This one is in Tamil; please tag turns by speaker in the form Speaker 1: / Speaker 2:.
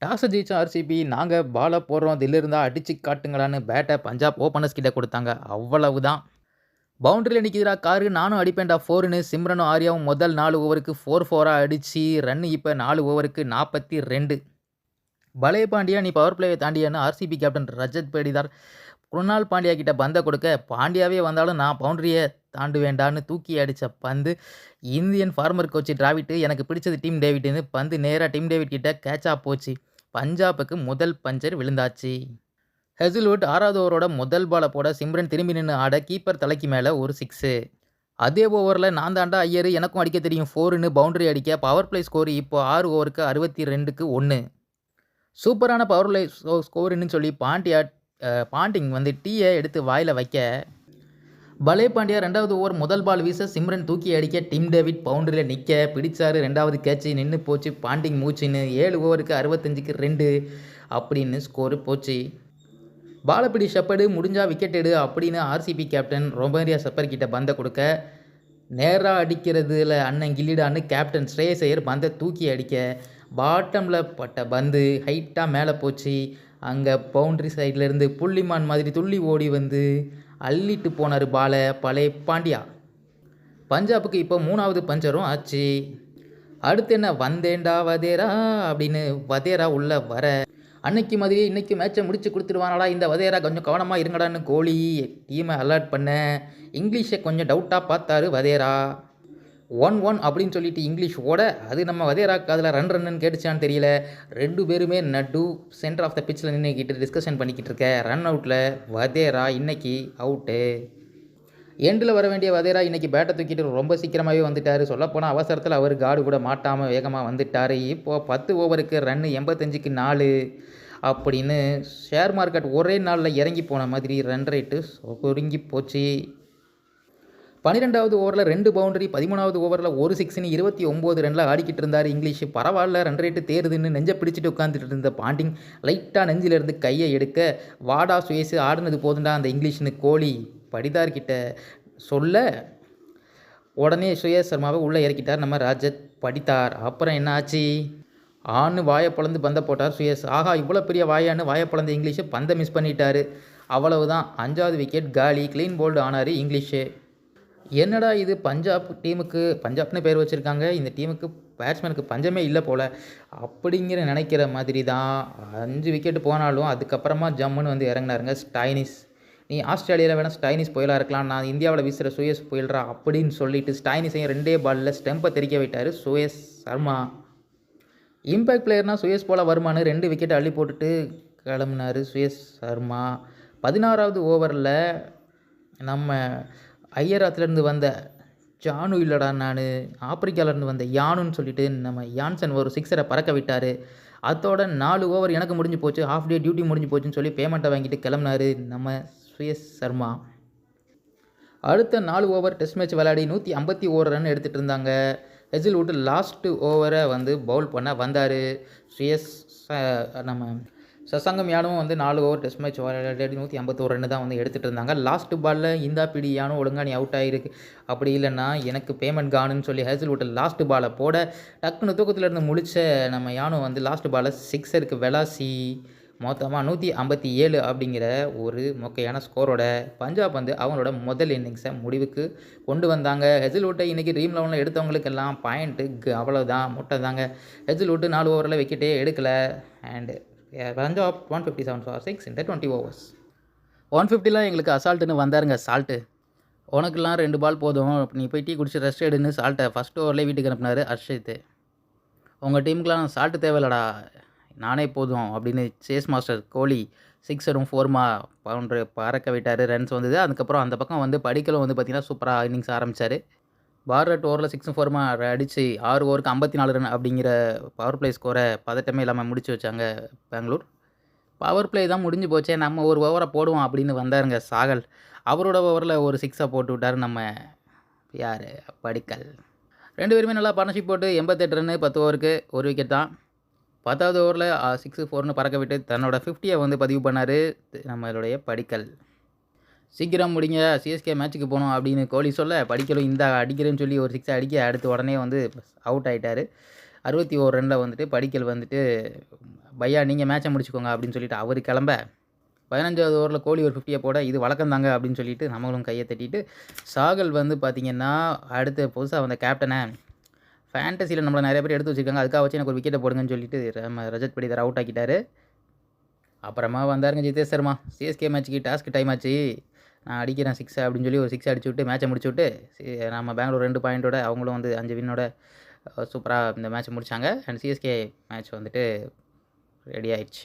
Speaker 1: டாஸ ஜெயிச்ச ஆர்சிபி, நாங்க பால போடுறோம் தில் இருந்தா அடிச்சு காட்டுங்கடான்னு பேட்ட பஞ்சாப் ஓப்பனர்ஸ் கிட்ட குடுத்தாங்க. அவ்வளவுதான். பவுண்டரில நிக்குதுடா காரு நானும் அடிப்பேன்டா 4ன்னு சிம்ரனும் ஆர்யாவும் முதல் 4 ஓவருக்கு 4-4 அடிச்சு ரன் இப்ப 4 ஓவருக்கு 42. பலே பாண்டியா நீ பவர் பிளேயை தாண்டியான்னு ஆர்சிபி கேப்டன் ரஜத் பேடிதார் குருணால் பாண்டியா கிட்ட பந்த கொடுக்க, பாண்டியாவே வந்தாலும் நான் பவுண்டரிய தாண்டுவேண்டான்னு தூக்கி அடிச்ச பந்து இந்தியன் ஃபார்மர் கோச் டிராவிட் எனக்கு பிடிச்சது டீம் டேவிட்னு பந்து நேரா டீம் டேவிட் கிட்ட கேட்சா போச்சு. பஞ்சாபுக்கு முதல் பஞ்சர் விழுந்தாச்சு. ஹெசில்வுட் 6வது ஓவரோட முதல் பால போட சிம்ரன் திரும்பி நின்று ஆட கீப்பர் தலைக்கு மேலே ஒரு 6. அதே ஓவரில் நான் தாண்டா ஐயர் எனக்கும் அடிக்க தெரியும் 4ன்னு பவுண்டரி அடிக்க பவர் பிளே ஸ்கோர் இப்போ 6 ஓவருக்கு 62க்கு 1. சூப்பரான பவர் பிளே ஸ்கோருன்னு சொல்லி பாண்டிங் வந்து டீயை எடுத்து வாயில் வைக்க, பலே பாண்டியா 2வது ஓவர் முதல் பால் வீச சிம்ரன் தூக்கி அடிக்க டிம் டேவிட் பவுண்டரியில் நிற்க பிடிச்சாரு 2வது கேட்சு நின்று போச்சு பாண்டிங் மூச்சின்னு 7 ஓவருக்கு 65க்கு 2 அப்படின்னு ஸ்கோரு போச்சு. பாலப்பிடி ஷெப்பர்டு முடிஞ்சா விக்கெட் எடு அப்படின்னு ஆர்சிபி கேப்டன் ரொமேரியா ஷெப்பர் கிட்ட பந்தை கொடுக்க, நேராக அடிக்கிறதுல அண்ணன் கில்லிடான்னு கேப்டன் ஸ்ரேயஸ் ஐயர் பந்தை தூக்கி அடிக்க, பாட்டமில் பட்ட பந்து ஹைட்டாக மேலே போச்சு. அங்கே பவுண்ட்ரி சைட்லேருந்து புள்ளிமான் மாதிரி துள்ளி ஓடி வந்து அள்ளிட்டு போனார் பாலை பலே பாண்டியா. பஞ்சாபுக்கு இப்போ 3வது பஞ்சரும் ஆச்சு. அடுத்து என்ன வந்தேண்டா வதேரா அப்படின்னு வதேரா உள்ள வர, அன்னைக்கு மாதிரியே இன்னைக்கு மேட்சை முடிச்சு கொடுத்துருவானடா இந்த வதேரா கொஞ்சம் கவனமாக இருங்கடான்னு கோலி டீமை அலர்ட் பண்ண, இங்கிலீஷை கொஞ்சம் டவுட்டாக பார்த்தாரு வதேரா. 1-1 அப்படின்னு சொல்லிட்டு இங்கிலீஷ் ஓட, அது நம்ம வதேராக்கு அதில் ரன்னு கேட்டுச்சான்னு தெரியல. 2 பேருமே நடு சென்டர் ஆஃப் த பிச்சில் நின்றுக்கிட்டு டிஸ்கஷன் பண்ணிக்கிட்டு இருக்க. ரன் அவுட்டில் வதேரா இன்னைக்கு அவுட்டு. எண்டில் வர வேண்டிய வதேரா இன்னைக்கு பேட்டை தூக்கிட்டு ரொம்ப சீக்கிரமாகவே வந்துட்டார். சொல்லப்போனால் அவசரத்தில் அவர் கார்டு கூட மாட்டாமல் வேகமாக வந்துட்டார். இப்போது 10 ஓவருக்கு ரன் 85க்கு 4 அப்படின்னு ஷேர் மார்க்கெட் ஒரே நாளில் இறங்கி போன மாதிரி ரன் ரேட்டு சுருங்கி போச்சு. 12வது ஓவரில் 2 பவுண்டரி, 13வது ஓவரில் ஒரு 6ன்னு 29 ரனில் ஆடிக்கிட்டு இருந்தார் இங்கிலீஷ். பரவாயில்ல ரன் ரேட்டு தேருதுன்னு நெஞ்சை பிடிச்சிட்டு உட்காந்துட்டு இருந்த பாண்டிங் லைட்டாக நெஞ்சிலிருந்து கையை எடுக்க, வாடா சுயேசு ஆடுனது போதுண்டா அந்த இங்கிலீஷ்னு கோலி படிதார்கிட்ட சொல்ல, உடனே சுயேஷ் சர்மாவை உள்ளே இறக்கிட்டார் நம்ம ரஜத் படிதார். அப்புறம் என்ன ஆச்சு? ஆன்னு வாயை பிளந்து பந்தை போட்டார் சுயேஷ். ஆஹா இவ்வளோ பெரிய வாயான்னு வாயை பிளந்த இங்கிலீஷு பந்தை மிஸ் பண்ணிட்டார். அவ்வளவுதான், 5வது விக்கெட் காலி. க்ளீன் போல்டு ஆனார் இங்கிலீஷு. என்னடா இது பஞ்சாப் டீமுக்கு பஞ்சாப்னு பேர் வச்சுருக்காங்க, இந்த டீமுக்கு பேட்ஸ்மேனுக்கு பஞ்சமே இல்லை போல் அப்படிங்கிற நினைக்கிற மாதிரி தான். 5 விக்கெட்டு போனாலும் அதுக்கப்புறமா ஜம்முன்னு வந்து இறங்கினாருங்க ஸ்டைனிஸ். நீ ஆஸ்திரேலியாவில் வேணால் ஸ்டைனிஸ் புயலாக இருக்கலாம், நான் இந்தியாவில் வீசுகிற சுயேஷ் புயல்றா அப்படின்னு சொல்லிட்டு ஸ்டைனிஸையும் 2 பாலில் ஸ்டெம்பை தெறிக்க விட்டார் சுயேஷ் சர்மா. இம்பேக்ட் பிளேயர்னால் சுயேஷ் போல் வருமானு 2 விக்கெட் அள்ளி போட்டுட்டு கிளம்புனார் சுயேஷ் சர்மா. 16வது ஓவரில் நம்ம ஐயராத்துலேருந்து வந்த ஜானு இல்லைடா நான் ஆப்பிரிக்காவிலேருந்து வந்த யானுன்னு சொல்லிட்டு நம்ம யான்சன் ஒரு 6 பறக்க விட்டார். அதோட 4 ஓவர் எனக்கு முடிஞ்சு போச்சு, ஹாஃப் டே டியூட்டி முடிஞ்சு போச்சுன்னு சொல்லி பேமெண்ட்டை வாங்கிட்டு கிளம்புனார் நம்ம சுயேஷ் சர்மா. அடுத்த 4 ஓவர் டெஸ்ட் மேட்ச் விளையாடி 151 ரன் எடுத்துகிட்டு இருந்தாங்க. ஹெசில்வுட் லாஸ்ட்டு ஓவரை வந்து பவுல் பண்ண வந்தார். நம்ம சசங்கம் யானும் வந்து 4 ஓவர் டெஸ்ட் மேட்ச் விளையாடி 151 ரன் தான் வந்து எடுத்துகிட்டு இருந்தாங்க. லாஸ்ட் பாலில் இந்தா பிடி யானும் ஒழுங்கா நீ அவுட் ஆகிருக்கு, அப்படி இல்லைன்னா எனக்கு பேமெண்ட் காணுன்னு சொல்லி ஹெசில்வுட் லாஸ்ட் பாலை போட, டக்குன்னு தூக்கத்துலேருந்து முழிச்ச நம்ம யானும் வந்து லாஸ்ட் பாலை 6ருக்கு வெலாசி மொத்தமாக 157 அப்படிங்கிற ஒரு மொக்கையான ஸ்கோரோட பஞ்சாப் வந்து அவங்களோட முதல் இன்னிங்ஸை முடிவுக்கு கொண்டு வந்தாங்க. ஹெசில்வுட்டை இன்றைக்கி ட்ரீம் 11 எடுத்தவங்களுக்கெல்லாம் பாயிண்ட்டு அவ்வளோதான் முட்டை தாங்க. ஹெசில்வுட் 4 ஓவரில் விக்கெட்டே எடுக்கலை. And Punjab 157 for 6 in 20 overs. 150லாம் எங்களுக்கு அசால்ட்டுன்னு வந்தாருங்க சால்ட்டு. உனக்கெல்லாம் 2 பால் போதும், நீ போய் டீ குடிச்சு ரெஸ்ட் எடுன்னு சால்ட்டை ஃபஸ்ட் ஓவர்லேயே வீட்டுக்கு அனுப்புனார் ஹர்ஷித். உங்கள் டீமுக்கெலாம் சால்ட்டு தேவையில்லடா, நானே போதும் அப்படின்னு சேஸ் மாஸ்டர் கோலி 6ரும் 4மா பவுண்டரி பறக்க விட்டார். ரன்ஸ் வந்தது. அதுக்கப்புறம் அந்த பக்கம் வந்து படிக்கலும் வந்து பார்த்திங்கன்னா சூப்பராக இன்னிங்ஸ் ஆரம்பித்தார். பாரட் ஓவரில் 6 4மா அடித்து 6 ஓவருக்கு 54 ரன் அப்படிங்கிற பவர் பிளே ஸ்கோரை பதட்டமே இல்லாமல் முடிச்சு வச்சாங்க பெங்களூர். பவர் பிளே தான் முடிஞ்சு போச்சே, நம்ம ஒரு ஓவரை போடுவோம் அப்படின்னு வந்தாருங்க சாகல். அவரோட ஓவரில் ஒரு 6 போட்டு விட்டார் நம்ம யார் படிக்கல். 2 பேருமே நல்லா பார்ட்னர்ஷிப் போட்டு 88 ரன்னு 10 ஓவருக்கு 1 விக்கெட் தான். 10வது ஓவரில் 6 4ன்னு பறக்க விட்டு தன்னோட 50யை வந்து பதிவு பண்ணார் நம்மளுடைய படிக்கல். சீக்கிரம் முடிங்க, சிஎஸ்கே மேட்ச்சுக்கு போகணும் அப்படின்னு கோலி சொல்ல, படிக்கலும் இந்த அடிக்கிறேன்னு சொல்லி ஒரு 6 அடிக்க அடுத்து உடனே வந்து அவுட் ஆகிட்டார். 61 ரனில் வந்துட்டு படிக்கல் வந்துட்டு பையா நீங்க மேட்ச முடிச்சுக்கோங்க அப்படின்னு சொல்லிட்டு அவரு கிளம்ப, 15வது ஓவர்ல கோலி ஒரு 50ய போட, இது வழக்கம் தாங்க அப்படின்னு சொல்லிட்டு நம்மளும் கைய தட்டிட்டு, சாகல் வந்து பார்த்தீங்கன்னா, அடுத்து புதுசா வந்த கேப்டன ஃபேண்டஸில நம்மள நெறைய பேர் எடுத்து வச்சிருக்காங்க. அதுக்காக வச்சு எனக்கு ஒரு விக்கெட்ட போடுங்கன்னு சொல்லிட்டு நம்ம ரஜத் படிதார அவுட் ஆக்கிட்டாரு. அப்புறமா வந்தாருங்க ஜிதேஷ் சர்மா. சிஎஸ்கே மேட்ச்சுக்கு டாஸ்க் டைம் ஆச்சு. நான் அடிக்கிறேன் 6 அப்படின்னு சொல்லி ஒரு 6 அடிச்சுவிட்டு மேட்ச முடிச்சுவிட்டு, நம்ம பெங்களூர் 2 பாயிண்டோட அவங்களும் வந்து 5 வின்னோட சூப்பரா இந்த மேட்ச முடிச்சாங்க. அண்ட் சிஎஸ்கே மேட்ச் வந்துட்டு ரெடி ஆயிடுச்சு.